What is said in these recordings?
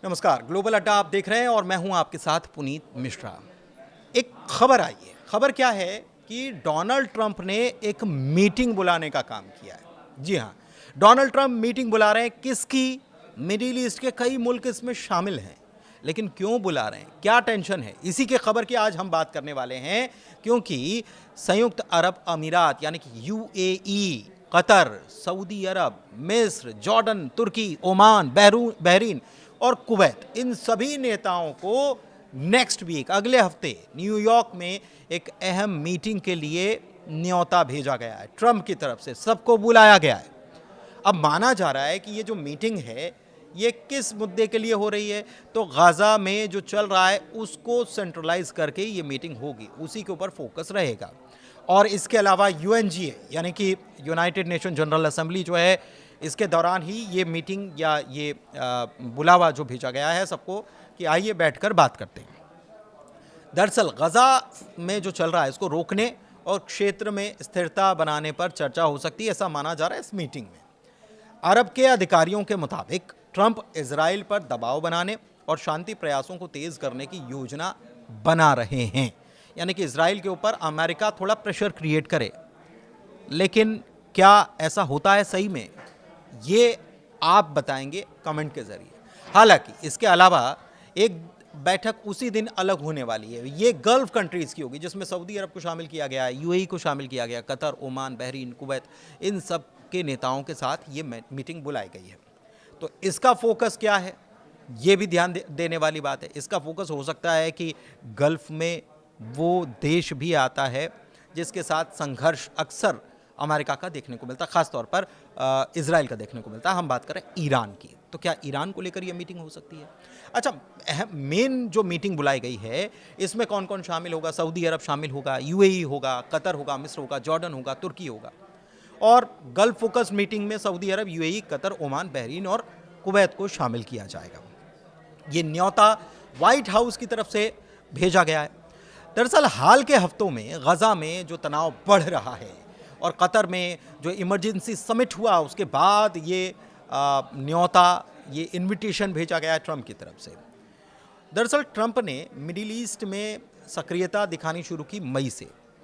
नमस्कार, ग्लोबल अड्डा आप देख रहे हैं और मैं हूं आपके साथ पुनीत मिश्रा। एक खबर आई है। खबर क्या है कि डोनाल्ड ट्रंप ने एक मीटिंग बुलाने का काम किया है। जी हां, डोनाल्ड ट्रंप मीटिंग बुला रहे हैं। किसकी? मिडिल ईस्ट के कई मुल्क इसमें शामिल हैं। लेकिन क्यों बुला रहे हैं, क्या टेंशन है, इसी के खबर की आज हम बात करने वाले हैं। क्योंकि संयुक्त अरब अमीरात यानी कि यूएई, कतर, सऊदी अरब, मिस्र, जॉर्डन, तुर्की, ओमान, बहरीन और कुवैत, इन सभी नेताओं को नेक्स्ट वीक, अगले हफ्ते न्यूयॉर्क में एक अहम मीटिंग के लिए न्योता भेजा गया है। ट्रंप की तरफ से सबको बुलाया गया है। अब माना जा रहा है कि ये जो मीटिंग है ये किस मुद्दे के लिए हो रही है, तो गाज़ा में जो चल रहा है उसको सेंट्रलाइज करके ये मीटिंग होगी, उसी के ऊपर फोकस रहेगा। और इसके अलावा यूएनजीए यानी कि यूनाइटेड नेशन जनरल असेंबली जो है, इसके दौरान ही ये मीटिंग या ये बुलावा जो भेजा गया है सबको कि आइए बैठकर बात करते हैं। दरअसल गज़ा में जो चल रहा है इसको रोकने और क्षेत्र में स्थिरता बनाने पर चर्चा हो सकती है, ऐसा माना जा रहा है इस मीटिंग में। अरब के अधिकारियों के मुताबिक ट्रंप इजराइल पर दबाव बनाने और शांति प्रयासों को तेज करने की योजना बना रहे हैं, यानी कि इजराइल के ऊपर अमेरिका थोड़ा प्रेशर क्रिएट करे। लेकिन क्या ऐसा होता है सही में, ये आप बताएंगे कमेंट के जरिए। हालांकि इसके अलावा एक बैठक उसी दिन अलग होने वाली है। ये गल्फ कंट्रीज की होगी, जिसमें सऊदी अरब को शामिल किया गया है, यूएई को शामिल किया गया, कतर, ओमान, बहरीन, कुवैत, इन सब के नेताओं के साथ ये मीटिंग बुलाई गई है। तो इसका फोकस क्या है, ये भी ध्यान देने वाली बात है। इसका फोकस हो सकता है कि गल्फ में वो देश भी आता है जिसके साथ संघर्ष अक्सर अमेरिका का देखने को मिलता है, खासतौर पर इजराइल का देखने को मिलता है। हम बात करें ईरान की, तो क्या ईरान को लेकर यह मीटिंग हो सकती है? अच्छा, मेन जो मीटिंग बुलाई गई है इसमें कौन कौन शामिल होगा? सऊदी अरब शामिल होगा, यूएई होगा, कतर होगा, मिस्र होगा, जॉर्डन होगा, तुर्की होगा। और गल्फ फोकस मीटिंग में सऊदी अरब, यूएई, कतर, ओमान, बहरीन और कुवैत को शामिल किया जाएगा। ये न्योता व्हाइट हाउस की तरफ से भेजा गया है। दरअसल हाल के हफ्तों में गजा में जो तनाव बढ़ रहा है और कतर में जो इमरजेंसी समिट हुआ उसके बाद ये न्योता, ये इनविटेशन भेजा गया है ट्रंप की तरफ से। दरअसल ट्रंप ने मिडिल ईस्ट में सक्रियता दिखानी शुरू की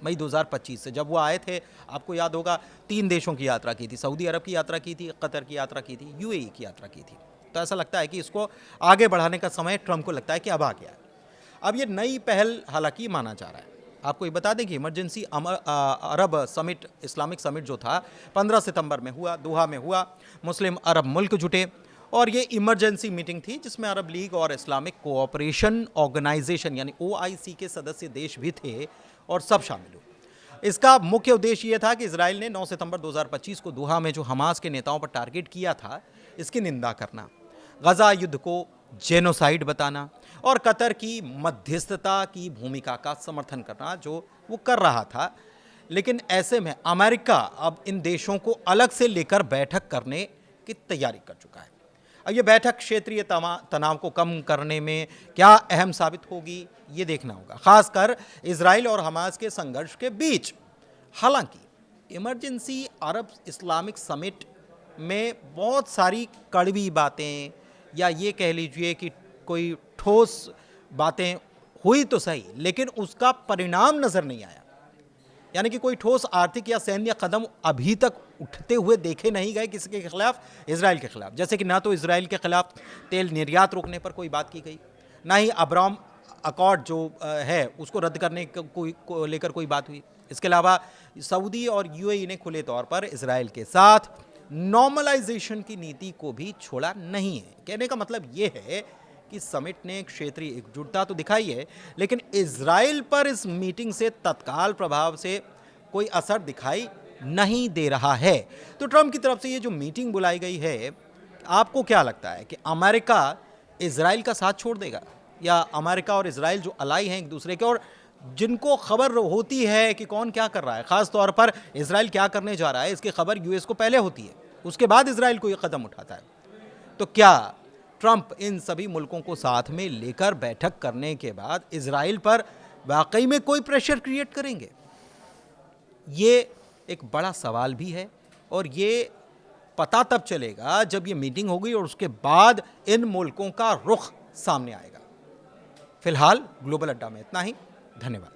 मई 2025 से, जब वो आए थे। आपको याद होगा 3 देशों की यात्रा की थी, सऊदी अरब की यात्रा की थी, कतर की यात्रा की थी, यूएई की यात्रा की थी। तो ऐसा लगता है कि इसको आगे बढ़ाने का समय ट्रंप को लगता है कि अब आ गया है। अब ये नई पहल हालांकि माना जा रहा है। आपको ये बता दें कि इमरजेंसी अरब समिट, इस्लामिक समिट जो था 15 सितंबर में हुआ, दोहा में हुआ। मुस्लिम अरब मुल्क जुटे और ये इमरजेंसी मीटिंग थी जिसमें अरब लीग और इस्लामिक कोऑपरेशन ऑर्गेनाइजेशन यानी ओआईसी के सदस्य देश भी थे और सब शामिल हुए। इसका मुख्य उद्देश्य यह था कि इजराइल ने 9 सितंबर 2025 को दोहा में जो हमास के नेताओं पर टारगेट किया था, इसकी निंदा करना, गजा युद्ध को जेनोसाइड बताना और कतर की मध्यस्थता की भूमिका का समर्थन करना जो वो कर रहा था। लेकिन ऐसे में अमेरिका अब इन देशों को अलग से लेकर बैठक करने की तैयारी कर चुका है। अब ये बैठक क्षेत्रीय तनाव को कम करने में क्या अहम साबित होगी, ये देखना होगा, खासकर इजराइल और हमास के संघर्ष के बीच। हालांकि इमरजेंसी अरब इस्लामिक समिट में बहुत सारी कड़वी बातें, या ये कह लीजिए कि कोई ठोस बातें हुई तो सही, लेकिन उसका परिणाम नजर नहीं आया। यानी कि कोई ठोस आर्थिक या सैन्य कदम अभी तक उठते हुए देखे नहीं गए किसी के खिलाफ, इजराइल के खिलाफ। जैसे कि ना तो इजराइल के खिलाफ तेल निर्यात रोकने पर कोई बात की गई, ना ही अब्राम अकॉर्ड जो है उसको रद्द करने को लेकर कोई बात हुई। इसके अलावा सऊदी और यूएई ने खुले तौर पर इजराइल के साथ नॉर्मलाइजेशन की नीति को भी छोड़ा नहीं है। कहने का मतलब यह है कि समिट ने क्षेत्रीय एकजुटता तो दिखाई है, लेकिन इजराइल पर इस मीटिंग से तत्काल प्रभाव से कोई असर दिखाई नहीं दे रहा है। तो ट्रंप की तरफ से ये जो मीटिंग बुलाई गई है, आपको क्या लगता है कि अमेरिका इजराइल का साथ छोड़ देगा, या अमेरिका और इजराइल जो अलाई हैं एक दूसरे के और जिनको खबर होती है कि कौन क्या कर रहा है, खास तौर पर इजराइल क्या करने जा रहा है, इसकी खबर यूएस को पहले होती है, उसके बाद इजराइल को ये कदम उठाता है। तो क्या ट्रंप इन सभी मुल्कों को साथ में लेकर बैठक करने के बाद इजराइल पर वाकई में कोई प्रेशर क्रिएट करेंगे? ये एक बड़ा सवाल भी है और ये पता तब चलेगा जब ये मीटिंग होगी और उसके बाद इन मुल्कों का रुख सामने आएगा। फिलहाल ग्लोबल अड्डा में इतना ही। धन्यवाद।